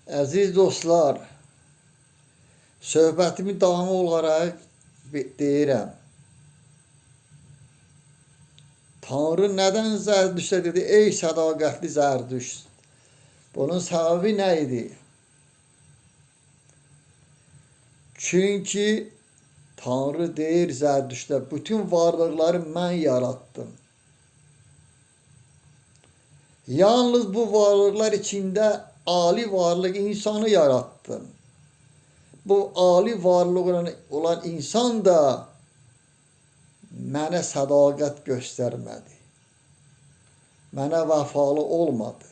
Əziz dostlar, söhbətimin davamı olaraq deyirəm. Tanrı nədən Zərdüştə dedi, ey sədaqətli Zərdüşt? Bunun səbəbi nə idi? Çünki Tanrı deyir Zərdüştə, bütün varlıqları mən yarattım. Yalnız bu varlıqlar içində ali varlıq insanı yarattım. Bu ali varlıq olan insan da mənə sədaqət göstərmədi. Mənə vəfalı olmadı.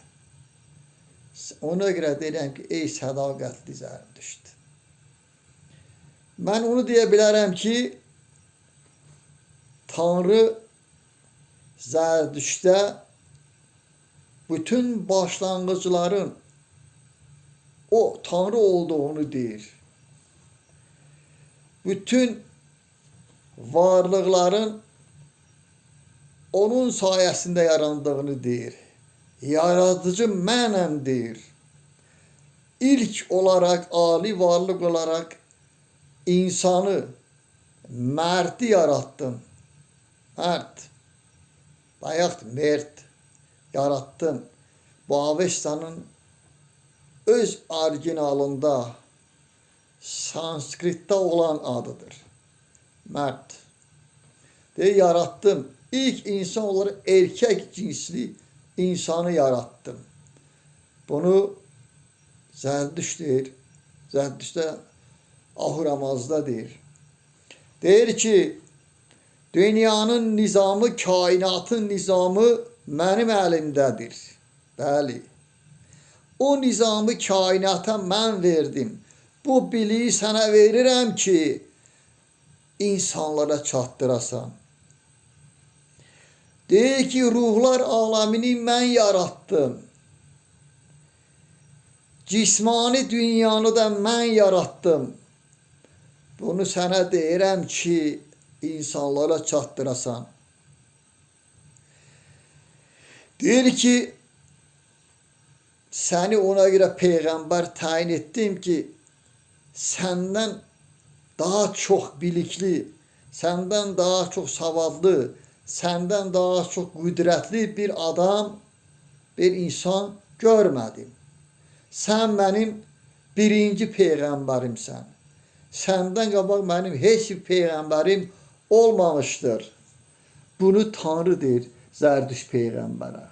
Ona görə deyirəm ki, ey sədaqətli Zərdüşt. Mən onu deyə bilərəm ki, Tanrı Zərdüştə bütün başlanğıcların o Tanrı olduğunu deyir. Bütün varlıqların onun sayəsində yarandığını deyir. Yaradıcı mənəm deyir. İlk olaraq, ali varlıq olaraq insanı, mərdi yarattım. Mərd, bayaq mərd yarattım. Bu Avestanın öz orijinalında Sanskritdə olan adıdır. Mərd. Deyir, yarattım. İlk insan olaraq erkək cinsli insanı yarattım. Bunu Zərdüşt deyir. Zərdüştdə Ahuramazda deyir. Deyir ki, dünyanın nizamı, kainatın nizamı mənim əlimdədir. Bəli. O nizamı kainata mən verdim. Bu biliyi sənə verirəm ki, insanlara çatdırasan. Deyir ki, ruhlar aləmini mən yarattım. Cismani dünyanı da mən yarattım. Bunu sənə deyirəm ki, insanlara çatdırasan. Deyir ki, səni ona görə peyğəmbər təyin etdim ki, səndən daha çox bilikli, səndən daha çox savadlı, səndən daha çox qüdrətli bir adam, bir insan görmədim. Sən mənim birinci peyğəmbərimsən. Səndən qabaq mənim heç bir peyğəmbərim olmamışdır. Bunu Tanrı deyir Zərdüşt peyğəmbərə.